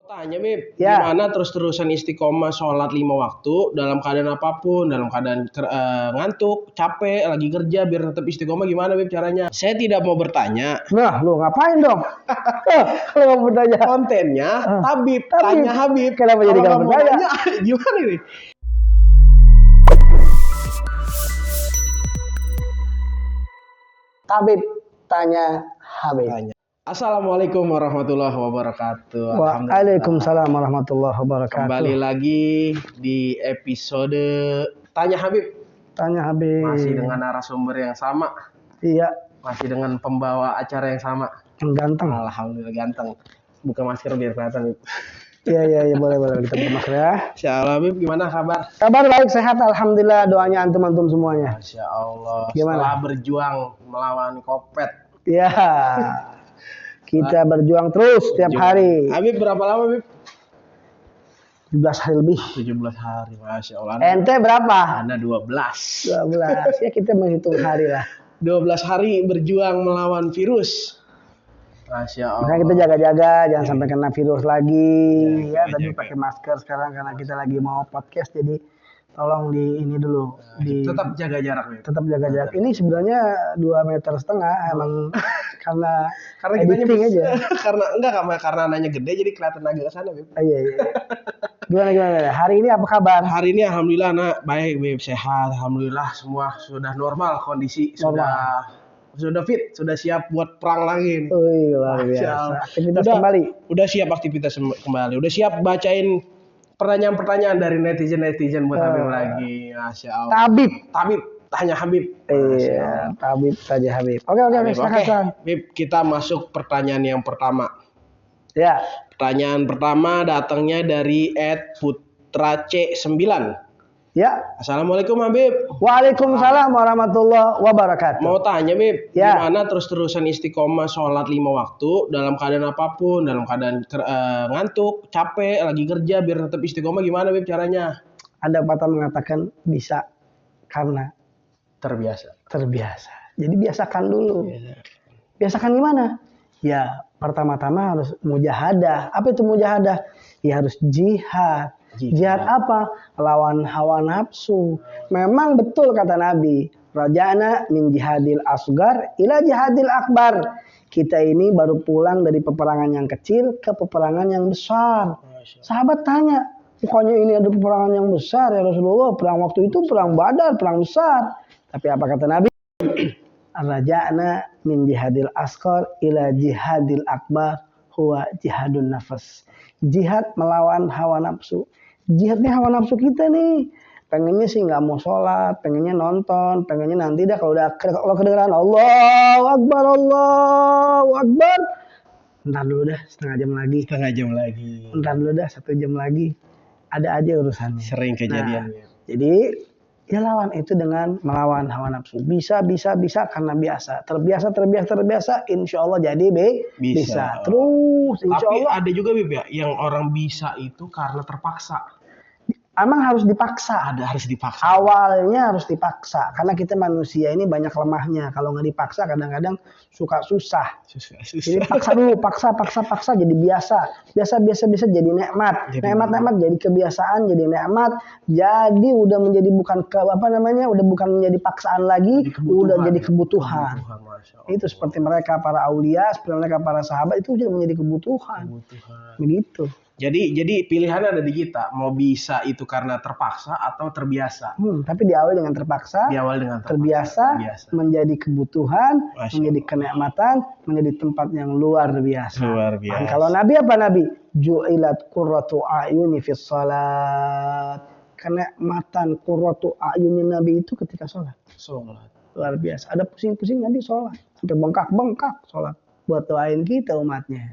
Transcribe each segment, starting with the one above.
Tanya Bib, Ya. gimana terus-terusan istiqomah sholat 5 waktu dalam keadaan apapun, dalam keadaan ngantuk, capek, lagi kerja biar tetap istiqomah gimana Bib caranya? Saya tidak mau bertanya, Nah, lu ngapain dong? Kalau mau bertanya. kontennya Tabib, Tabib. tanya Habib. Kenapa jadi Kalau kamu nggak mau bertanya? nanya, gimana ini? Tabib tanya Habib. Tanya. Assalamualaikum warahmatullahi wabarakatuh. Waalaikumsalam warahmatullahi wabarakatuh. Kembali lagi di episode Tanya Habib. Tanya Habib. Masih dengan narasumber yang sama. Iya. Masih dengan pembawa acara yang sama. Yang ganteng. Alhamdulillah ganteng. Buka masker biar kelihatan. Iya boleh kita buka masker ya. Insyaallah Habib, gimana kabar? Kabar baik, sehat, alhamdulillah. Doanya antum semuanya. Masya Allah. Gimana? Setelah berjuang melawan Kopet. Iya. Kita berjuang terus setiap hari. Habib berapa lama Habib? 17 hari lebih. 17 hari, Masya Allah. Ente berapa? Anda 12. 12. Ya kita menghitung hari lah. 12 hari berjuang melawan virus. Masya Allah. Makanya kita jaga-jaga, jangan sampai kena virus lagi. Ya, tadi jaga. pakai masker sekarang karena kita lagi mau podcast, jadi tolong di ini dulu. Tetap jaga jarak Habib. Tetap jaga jarak. Ini sebenarnya 2,5 meter, emang karena Kita editing aja. karena nanya gede jadi kelihatan agak ke sana Habib. Iya. Gimana? Hari ini apa kabar? Hari ini alhamdulillah nak baik Beb, sehat, alhamdulillah semua sudah normal kondisi, sudah fit, sudah siap buat perang lagi nih. Wih, luar biasa. Aktivitas kembali. Udah siap aktivitas kembali. Udah siap bacain pertanyaan-pertanyaan dari netizen buat Habib lagi. Masya Allah. Tabib tanya Habib. Iya, Tabib tanya Habib. Oke, silakan. Habib, kita masuk pertanyaan yang pertama. Ya. Pertanyaan pertama datangnya dari @putrac9. Ya. Assalamualaikum Habib. Waalaikumsalam warahmatullahi wabarakatuh. Mau tanya Bib, Ya. gimana terus-terusan istiqomah sholat 5 waktu dalam keadaan apapun, dalam keadaan ngantuk, capek, lagi kerja biar tetap istiqomah gimana Bib caranya? Ada patah mengatakan bisa karena Terbiasa. Jadi biasakan dulu. Biasakan gimana? Ya, pertama-tama harus mujahadah. Apa itu mujahadah? Ya harus jihad. Jihad apa? Lawan hawa nafsu. Memang betul kata Nabi, raja'na min jihadil asgar ila jihadil akbar. Kita ini baru pulang dari peperangan yang kecil ke peperangan yang besar. Sahabat tanya, bukannya ini ada peperangan yang besar ya Rasulullah? Perang waktu itu perang Badar, perang besar. Tapi apa kata Nabi? Raja'na min jihadil asgar ila jihadil akbar huwa jihadun nafas. Jihad melawan hawa nafsu. Jihadnya hawa nafsu kita nih. Pengennya sih nggak mau sholat, pengennya nonton, pengennya nanti dah kalau kedengeran Allahu Akbar. Ntar dulu dah setengah jam lagi. Ntar dulu dah 1 jam lagi. Ada aja urusannya. Sering kejadian. Jadi ya lawan itu dengan melawan hawa nafsu. Bisa karena biasa. Terbiasa. Insya Allah jadi bisa. Terus insya Tapi Allah. ada juga Bib ya, yang orang bisa itu karena terpaksa. Emang harus dipaksa. Harus dipaksa. Awalnya harus dipaksa. Karena kita manusia ini banyak lemahnya. Kalau nggak dipaksa kadang-kadang suka susah. Jadi paksa dulu. Paksa jadi biasa. Biasa jadi nikmat. Nikmat jadi kebiasaan, jadi nikmat. Jadi udah menjadi bukan udah bukan menjadi paksaan lagi, udah jadi kebutuhan. Itu seperti mereka para aulia, seperti mereka para sahabat itu sudah menjadi kebutuhan. Begitu. Jadi pilihannya ada di kita, mau bisa itu karena terpaksa atau terbiasa. Tapi diawali dengan terpaksa, terbiasa, menjadi kebutuhan, menjadi kenikmatan, menjadi tempat yang luar biasa. Kalau Nabi apa Nabi? Ju'ilat qurratu a'yuni fis salat. Kenikmatan qurratu a'yuni Nabi itu ketika sholat. Luar biasa. Ada pusing-pusing Nabi sholat, sampai bengkak sholat. Buat doain kita umatnya.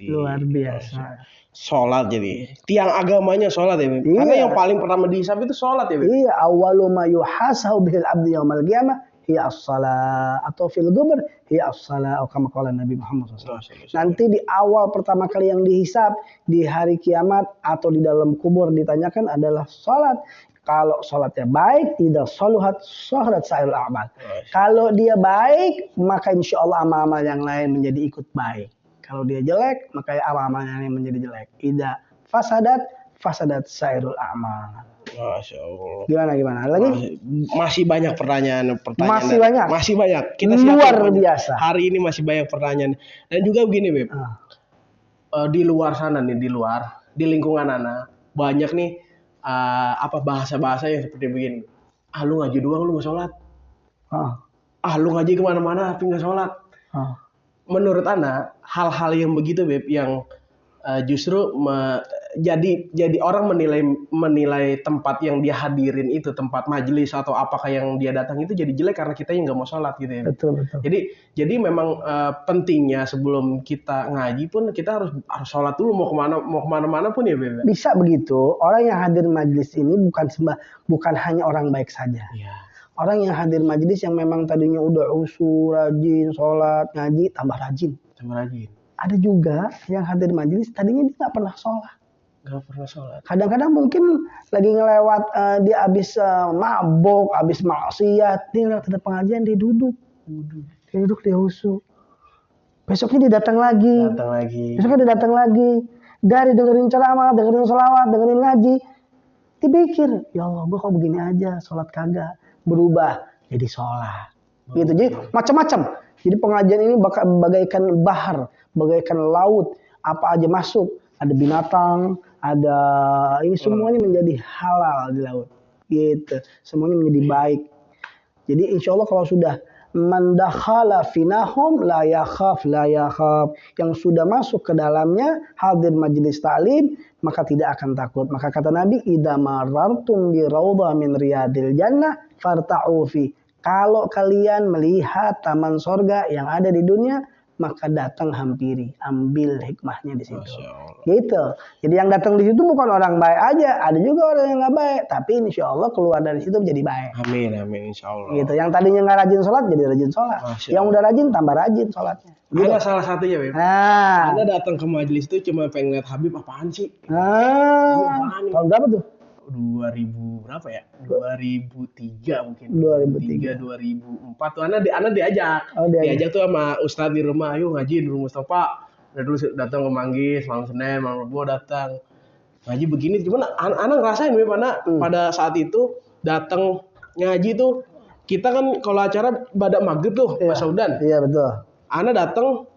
Luar biasa. Sholat jadi tiang agamanya sholat ya. Iya. Karena yang paling pertama dihisab itu sholat ya. Iya, awwalu ma yuhasabu bihil abdi yaumal qiyamah hiya as-shalah, atau fil qubur hiya as-shalah, atau kama qala Nabi Muhammad SAW. Nanti di awal pertama kali yang dihisab di hari kiamat atau di dalam kubur ditanyakan adalah sholat. Kalau sholatnya baik, tidak soluhat sholat sa'il amal. Kalau dia baik, maka insya Allah amal-amal yang lain menjadi ikut baik. Kalau dia jelek, maka amal-amalnya ini menjadi jelek. Ida fasadat sairul amal. Masya Allah. Gimana? Ada lagi? Masih banyak pertanyaan. Masih banyak. Kita luar biasa. Hari ini masih banyak pertanyaan. Dan juga begini, Beb. Di luar sana nih, di lingkungan anak banyak nih bahasa-bahasa yang seperti begini. Lu ngaji doang, lu nggak sholat. Lu ngaji kemana-mana tapi nggak sholat. Menurut Ana, hal-hal yang begitu, Beb, yang justru jadi orang menilai tempat yang dia hadirin itu, tempat majelis atau apakah yang dia datang itu jadi jelek karena kita yang nggak mau sholat gitu ya. Betul. Jadi memang pentingnya sebelum kita ngaji pun kita harus sholat dulu, mau kemana-mana pun ya, Beb. Bisa begitu. Orang yang hadir majelis ini bukan hanya orang baik saja. Iya. Orang yang hadir majelis yang memang tadinya udah usul, rajin, sholat, ngaji, tambah rajin. Ada juga yang hadir majelis tadinya dia nggak pernah sholat. Kadang-kadang mungkin lagi ngelewat, dia habis mabok, habis maksiat, dia lewat ada pengajian, dia duduk, dia husu. Besoknya dia datang lagi. Besoknya dia datang lagi. Dari dengerin ceramah, dengerin sholawat, dengerin ngaji, dipikir, ya Allah, gue kok begini aja, sholat kagak. Berubah jadi sholat. Gitu. Jadi macam-macam. Jadi pengajian ini bagaikan bahar, bagaikan laut, apa aja masuk. Ada binatang, ada ini semuanya menjadi halal di laut. Gitu. Semuanya menjadi baik. Jadi insya Allah kalau sudah mandakhala finahum la yakhaf. Yang sudah masuk ke dalamnya hadir majelis ta'lim, maka tidak akan takut. Maka kata Nabi, idza marartum bi raudhah min riyadil jannah farta'u fi. Kalau kalian melihat taman sorga yang ada di dunia, maka datang hampiri, ambil hikmahnya di situ. Gitu. Jadi yang datang di situ bukan orang baik aja, ada juga orang yang nggak baik, tapi insya Allah keluar dari situ menjadi baik. Amin, insya Allah. Gitu. Yang tadinya nggak rajin sholat jadi rajin sholat. Yang udah rajin tambah rajin sholatnya. Gitu. Ada salah satunya, Beb. Anda datang ke majelis itu cuma pengen lihat Habib, apaan sih? Tahun berapa tuh? 2000 berapa ya? 2003 mungkin. 2004 tuh Ana diajak. Diajak tuh sama Ustadz di rumah, ayo ngaji di rumah Mustafa. Udah dulu datang ke Manggis, malam Senin, malam Rabu datang. Ngaji begini, cuman Ana ngerasain pada saat itu datang ngaji tuh kita kan kalau acara badak maghrib tuh, Mas Saudan. Iya, betul. Ana datang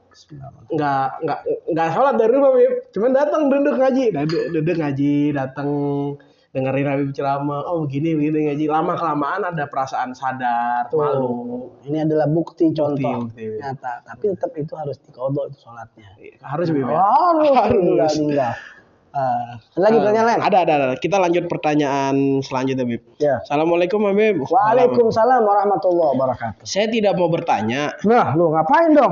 nggak sholat dari rumah, Beb. Cuman datang duduk ngaji, datang dengerin Habib ceramah, begini ngaji. Lama kelamaan ada perasaan sadar, malu. Ini adalah bukti contoh nyata. Tapi tetap itu harus diqodho itu sholatnya. Harus, Beb. Harus. Lagi pertanyaan lain? Ada. Kita lanjut pertanyaan selanjutnya, Bib. Ya. Assalamualaikum, Habib. Waalaikumsalam warahmatullahi wabarakatuh. Saya tidak mau bertanya. Nah, lu ngapain dong?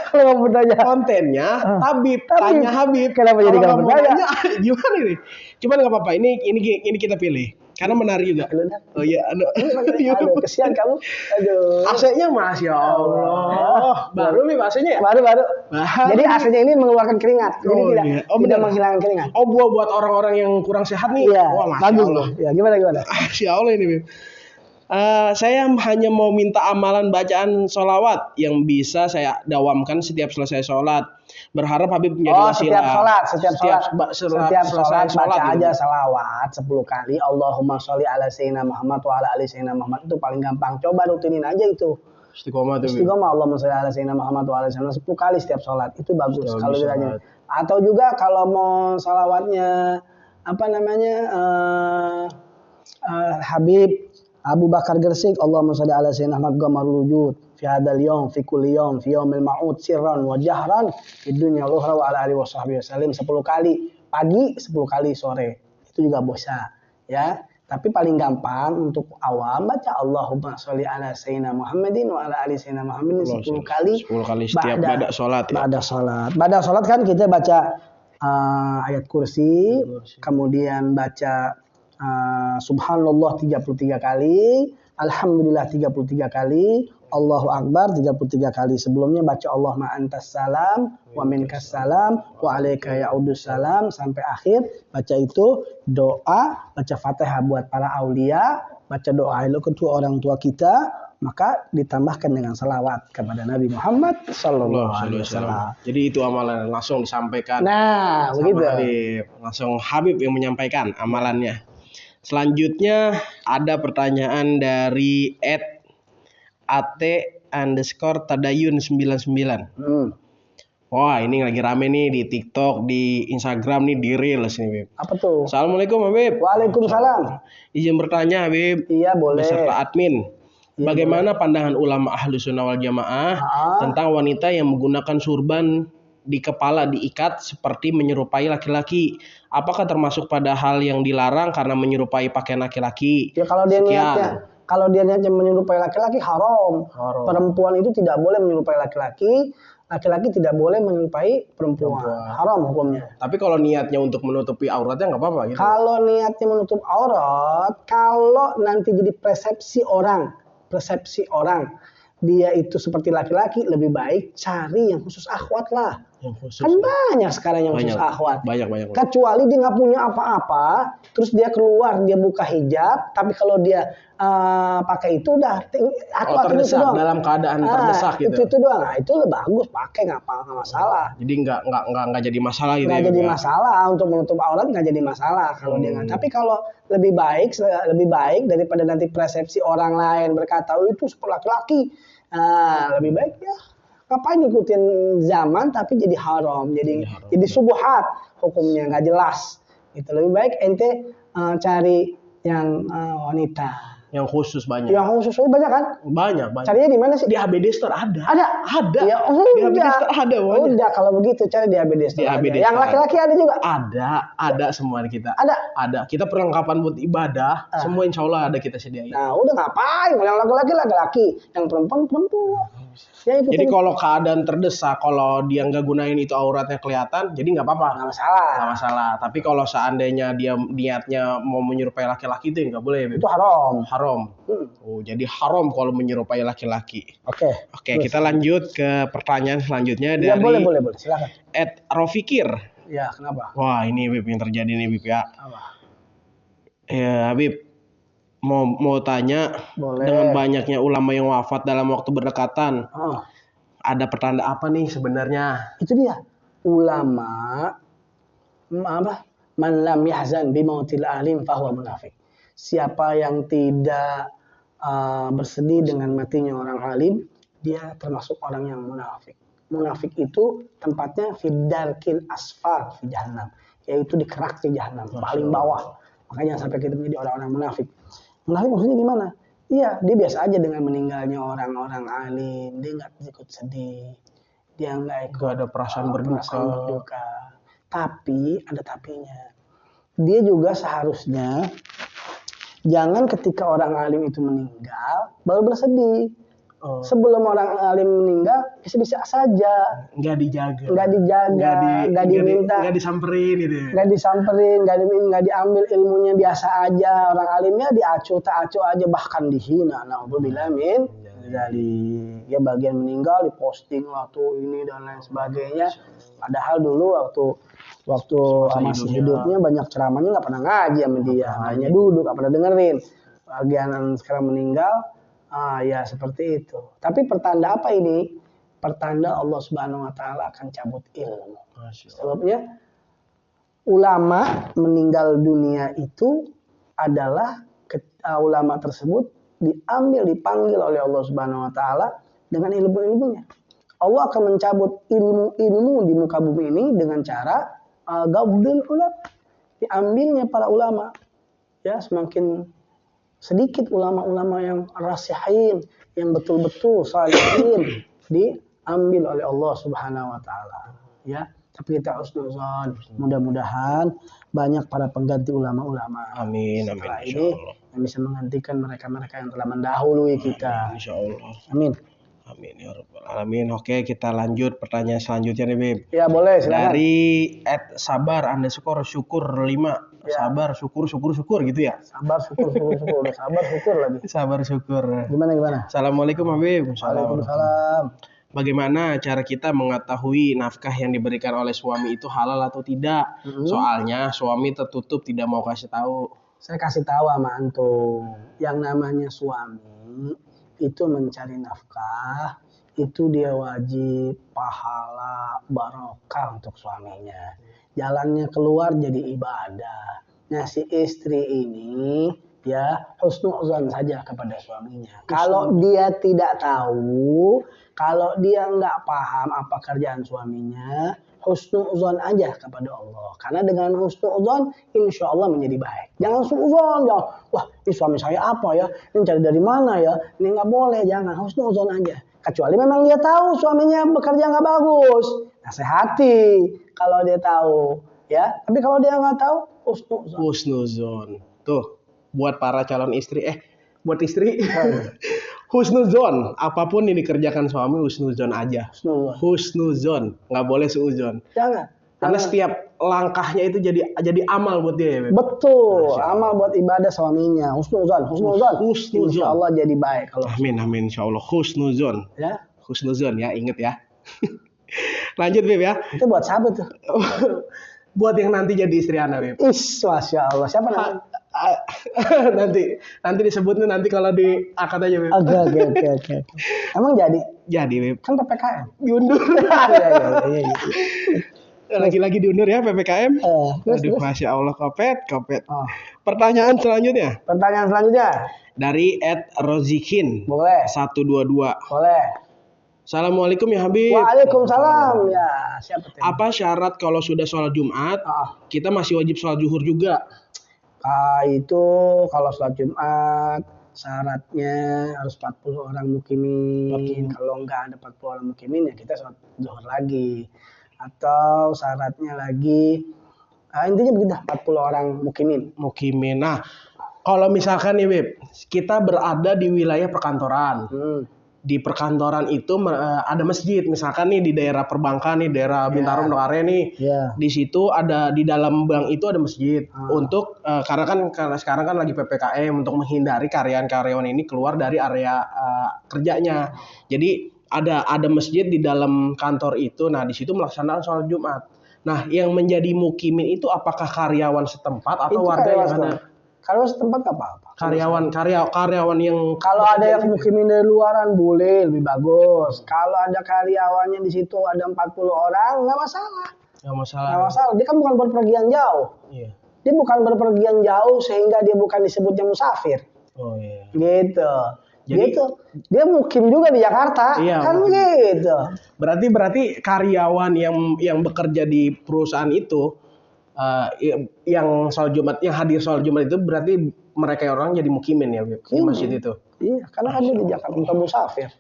Kalau mau bertanya. Kontennya Habib, tanya Habib. Kenapa jadi kamu bertanya? Gimana ini? Cuman nggak apa-apa. Ini kita pilih. Karena menarik juga. Oh iya, aduh, kesian kamu. Aduh. AC-nya Masya Allah. Baru nih AC-nya ya? Baru. Jadi AC-nya ini mengeluarkan keringat. Jadi tidak menghilangkan keringat. Buat orang-orang yang kurang sehat nih. Iya, bagus loh. Ya, gimana? Masya Allah ini, Bib. Saya hanya mau minta amalan bacaan sholawat yang bisa saya dawamkan setiap selesai sholat. Berharap Habib menjadi wasilah. Setiap sholat baca aja salawat 10 kali. Allahumma sholli ala sayyidina Muhammad wa ala ali sayyidina Muhammad. Itu paling gampang. Coba rutinin aja itu. Istiqomah Allahumma sholli ala sayyidina Muhammad wa ala ali sayyidina 10 kali setiap sholat. Itu bagus kalau dirajin. Atau juga kalau mau salawatnya Habib Abu Bakar Gersik, Allahumma sholli ala sayyidina Muhammad gamarul wujud fi hadzal yawm fi kulli yawm fi yaumil ma'ud sirran wa jahran fid dunya wal ukhra wa ala alihi washabbihi wasallam 10 kali pagi, 10 kali sore. Itu juga bisa, ya. Tapi paling gampang untuk awam baca Allahumma sholli ala sayyidina Muhammadin wa ala ali sayyidina Muhammadin 10 kali. 10 kali setiap ba'da salat ya. Ba'da salat kan kita baca ayat kursi, kemudian baca Subhanallah 33 kali, Alhamdulillah 33 kali, Allahu Akbar 33 kali. Sebelumnya baca Allahumma antas salam wa minkas salam wa alaika ya'udus salam sampai akhir. Baca itu doa, baca Fatihah buat para aulia, baca doa untuk kedua orang tua kita, maka ditambahkan dengan salawat kepada Nabi Muhammad sallallahu alaihi wasallam. Jadi itu amalan langsung disampaikan. Nah, begitu. Habib. Langsung Habib yang menyampaikan amalannya. Selanjutnya ada pertanyaan dari @at_tadayun99. Wah, ini lagi rame nih di TikTok, di Instagram nih, di Reels nih, Habib. Apa tuh? Assalamualaikum, Habib. Waalaikumsalam. Izin bertanya, Habib. Iya, boleh. Beserta admin. Iya, Bagaimana pandangan ulama Ahlus Sunnah wal Jamaah tentang wanita yang menggunakan surban di kepala diikat seperti menyerupai laki-laki? Apakah termasuk pada hal yang dilarang karena menyerupai pakaian laki-laki? Ya kalau dia niatnya menyerupai laki-laki haram. Perempuan itu tidak boleh menyerupai laki-laki, laki-laki tidak boleh menyerupai perempuan. Haram hukumnya. Tapi kalau niatnya untuk menutupi auratnya nggak apa-apa gitu. Kalau niatnya menutup aurat, kalau nanti jadi persepsi orang dia itu seperti laki-laki, lebih baik cari yang khusus akhwat lah. Kan banyak sekarang yang khusus akhwat. Banyak. Kecuali dia nggak punya apa-apa, terus dia keluar, dia buka hijab, tapi kalau dia pakai itu udah terdesak itu dalam keadaan terdesak gitu. Itu doang. Nah, itu bagus, pakai nggak masalah. Jadi nggak jadi masalah gitu. Nggak jadi masalah untuk menutup aurat, nggak jadi masalah kalau dia nggak. Tapi kalau lebih baik daripada nanti persepsi orang lain berkata itu seperti laki-laki, lebih baik ya. Ngapain ikutin zaman tapi jadi haram, jadi subuhat hukumnya nggak jelas. Itu lebih baik ente cari yang wanita. Yang khusus banyak. Yang khusus banyak kan? Banyak. Carinya di mana sih? Di ABD Store ada. Ada. Ya, di ABD Store ada banyak. Udah kalau begitu cari di ABD Store. Yang laki-laki ada juga? Ada semua di kita. Ada. Kita perlengkapan buat ibadah, semua insya Allah ada kita sediain. Nah, udah ngapain? Yang laki-laki, yang perempuan. Ya, jadi kalau keadaan terdesak, kalau dia nggak gunain itu auratnya kelihatan, jadi nggak apa-apa. Nggak masalah. Tapi kalau seandainya dia niatnya mau menyerupai laki-laki itu nggak boleh. Itu haram. Oh, jadi haram kalau menyerupai laki-laki. Oke. Kita lanjut ke pertanyaan selanjutnya dari. Ya, boleh. Silakan. @rofikir. Ya, kenapa? Wah, ini Habib yang terjadi nih, Habib ya. Apa? Ya, Habib. Mau tanya, boleh. Dengan banyaknya ulama yang wafat dalam waktu berdekatan, ada pertanda apa nih sebenarnya? Itu dia. Ulama man lam yahzan bi mautil alim fahuwa munafik. Siapa yang tidak bersedih dengan matinya orang alim, dia termasuk orang yang munafik. Munafik itu tempatnya fidarkil asfal fi jahannam, yaitu di kerak di jahannam, paling bawah. Makanya sampai kita menjadi orang-orang munafik. Munafik maksudnya gimana? Iya, dia biasa aja dengan meninggalnya orang-orang alim, dia nggak ikut sedih, dia nggak ikut ada perasaan berduka. Tapi ada tapinya. Dia juga seharusnya jangan ketika orang alim itu meninggal baru bersedih. Sebelum orang alim meninggal bisa saja. Nggak dijaga, nggak diminta, nggak disamperin gitu. Nggak diambil ilmunya, biasa aja. Orang alimnya diacu aja, bahkan dihina. Na'udzubillah min dzalik. Ya bagian meninggal diposting waktu ini dan lain sebagainya. Padahal dulu waktu masih hidupnya banyak ceramahnya nggak pernah ngaji sama dia, hanya duduk nggak pernah dengerin. Bagian sekarang meninggal. Ya seperti itu. Tapi pertanda apa ini? Pertanda Allah Subhanahu wa taala akan cabut ilmu. Sebabnya ulama meninggal dunia itu adalah ulama tersebut dipanggil oleh Allah Subhanahu wa taala dengan ilmu-ilmunya. Allah akan mencabut ilmu di muka bumi ini dengan cara gabdul ulama. Diambilnya para ulama. Ya, semakin sedikit ulama-ulama yang rasihin, yang betul-betul salihin diambil oleh Allah Subhanahu wa taala. Ya, tapi kita husnuzon. Mudah-mudahan banyak para pengganti ulama-ulama. Amin. Ini yang bisa menggantikan mereka-mereka yang telah mendahului kita. Insyaallah. Amin ya rabbal alamin. Oke, kita lanjut pertanyaan selanjutnya nih, Bib. Ya, boleh, silakan. Dari @sabar_syukur5. Ya. Sabar, syukur gitu ya. Sabar, syukur. Udah sabar, syukur lagi. Sabar, syukur. Gimana? Assalamualaikum, Habib. Waalaikumsalam. bagaimana cara kita mengetahui nafkah yang diberikan oleh suami itu halal atau tidak? Soalnya suami tertutup tidak mau kasih tahu. Saya kasih tahu sama antum, yang namanya suami itu mencari nafkah, itu dia wajib pahala barokah untuk suaminya. Jalannya keluar jadi ibadah. Nah si istri ini ya husnuzon saja kepada suaminya. Kalau dia tidak tahu, kalau dia nggak paham apa kerjaan suaminya, husnuzon aja kepada Allah. Karena dengan husnuzon, insya Allah menjadi baik. Jangan suuzon, ya. Wah, ini suami saya apa ya? Ini cari dari mana ya? Ini nggak boleh, jangan husnuzon aja. Kecuali memang dia tahu suaminya bekerja nggak bagus, nasihati kalau dia tahu, ya. Tapi kalau dia nggak tahu, husnuzon. Husnuzon. Tuh, buat para calon istri, buat istri. Husnuzon, apapun yang dikerjakan suami husnuzon aja. Husnuzon, nggak boleh suuzon. Jangan. Karena setiap langkahnya itu jadi amal buat dia ya, Beb? Betul, amal buat ibadah suaminya. Husnuzon. Insya Allah jadi baik. Kalau amin, insya Allah. Husnuzon. Ya. Husnuzon ya, inget ya. Lanjut, Beb ya. Itu buat siapa tuh? Buat yang nanti jadi istri Ana, Beb. Masya Allah. Siapa namanya? nanti disebutnya nanti kalau di akad aja, Beb. Oke. Emang jadi? Jadi, Beb. Kan PPKM. Diundur. Iya. Lagi-lagi diundur ya PPKM. Aduh, Masya Allah, kopet. Pertanyaan selanjutnya. Dari @rozikin. Boleh. 122. Boleh. Assalamualaikum ya Habib. Waalaikumsalam. Ya, siapa tuh? Apa syarat kalau sudah sholat Jumat, kita masih wajib sholat zuhur juga? Itu kalau sholat Jumat syaratnya harus 40 orang mukimin. Kalau enggak ada 40 orang mukimin ya kita sholat zuhur lagi. Atau syaratnya lagi intinya begitu, 40 orang mukimin. Nah, kalau misalkan nih Beb, kita berada di wilayah perkantoran. Di perkantoran itu ada masjid, misalkan nih di daerah perbankan nih, daerah Bintaro Nogare nih. Di situ ada, di dalam bank itu ada masjid. Untuk karena sekarang kan lagi PPKM, untuk menghindari karyawan ini keluar dari area kerjanya. Jadi ada masjid di dalam kantor itu. Nah, di situ melaksanakan sholat Jumat. Nah, yang menjadi mukimin itu apakah karyawan setempat atau itu warga yang ada? Karyawan setempat nggak apa-apa. Karyawan yang kalau ada yang mukimin dari luaran boleh, lebih bagus. Kalau ada karyawannya di situ ada 40 orang nggak masalah. Nggak masalah. Dia kan bukan berpergian jauh. Iya. Dia bukan berpergian jauh sehingga dia bukan disebutnya musafir. Oh iya. Gitu. Jadi dia mukim juga di Jakarta, iya, kan gitu. Berarti karyawan yang bekerja di perusahaan itu yang sholat Jumat, yang hadir sholat Jumat itu berarti mereka orang jadi mukimin ya di masjid itu. Iya, karena kan dia di Jakarta untuk musafir.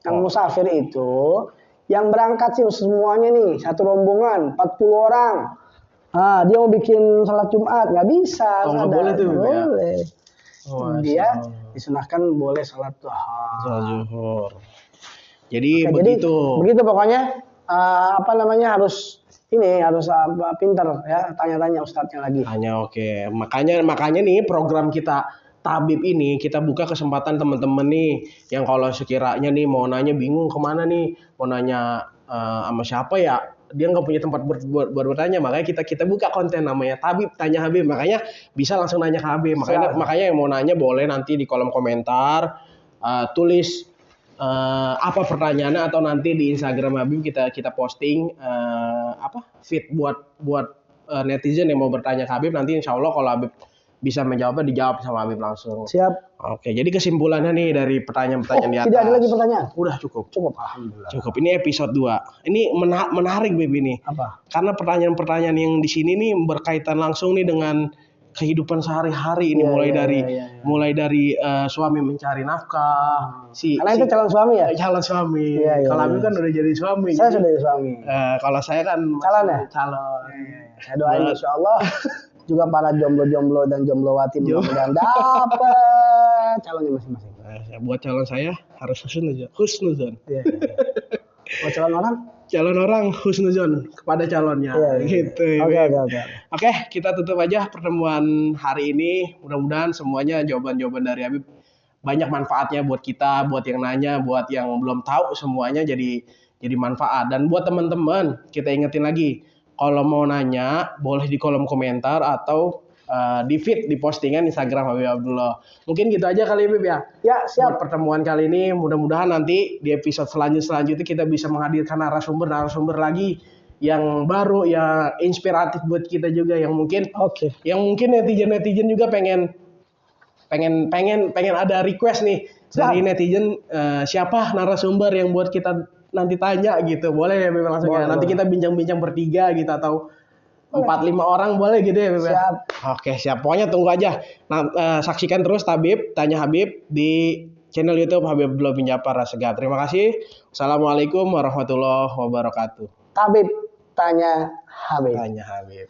Yang musafir itu yang berangkat sih semuanya nih satu rombongan 40 orang. Dia mau bikin sholat Jumat nggak bisa. Nggak boleh tuh. Boleh. Dia disunahkan boleh sholat zuhur. Jadi begitu. Begitu pokoknya harus pinter ya, tanya-tanya ustadznya lagi. Oke. Makanya nih program kita Tabib ini kita buka kesempatan teman-teman nih yang kalau sekiranya nih mau nanya bingung kemana nih, mau nanya sama siapa ya, dia nggak punya tempat buat bertanya, makanya kita buka konten namanya Tabib Tanya Habib, makanya bisa langsung nanya ke Habib. Makanya yang mau nanya boleh nanti di kolom komentar tulis apa pertanyaannya, atau nanti di Instagram Habib kita posting feed buat netizen yang mau bertanya ke Habib. Nanti insya Allah kalau Habib bisa menjawabnya, dijawab sama Habib langsung. Siap. Oke, jadi kesimpulannya nih dari pertanyaan-pertanyaan di atas. Tidak ada lagi pertanyaan? Udah cukup. Alhamdulillah. Cukup. Ini episode 2. Ini menarik Beb ini. Apa? Karena pertanyaan-pertanyaan yang di sini nih berkaitan langsung nih dengan kehidupan sehari-hari ini, mulai dari suami mencari nafkah. Karena itu calon suami ya? Calon suami. Kalau Habib kan udah jadi suami. Saya sudah jadi suami. Kalau saya kan calon ya? Calon. Saya doain insyaallah juga para jomblo-jomblo dan jomblowati mudah-mudahan dapat calonnya masing-masing. Buat calon saya harus husnuzon. Buat calon orang husnuzon kepada calonnya. Gitu. Oke, kita tutup aja pertemuan hari ini. Mudah-mudahan semuanya jawaban-jawaban dari Habib banyak manfaatnya buat kita, buat yang nanya, buat yang belum tahu semuanya jadi jadi manfaat. Dan buat teman-teman, kita ingetin lagi, kalau mau nanya boleh di kolom komentar atau di feed di postingan Instagram Habib Abdullah. Mungkin gitu aja kali Habib ya. Ya, siap. Buat pertemuan kali ini, mudah-mudahan nanti di episode selanjutnya kita bisa menghadirkan narasumber lagi yang baru, yang inspiratif buat kita juga, yang mungkin netizen juga pengen ada request nih dari netizen, siapa narasumber yang buat kita nanti tanya gitu. Boleh ya Beb langsung ya. Nanti kita bincang-bincang bertiga gitu atau 4-5 orang boleh gitu ya Beb. Siap. Oke, siap. Pokoknya tunggu aja. Nah, saksikan terus Tabib Tanya Habib di channel YouTube Habib Abdullah bin Djafar Asegaf. Terima kasih. Assalamualaikum warahmatullahi wabarakatuh. Tabib Tanya Habib. Tanya Habib.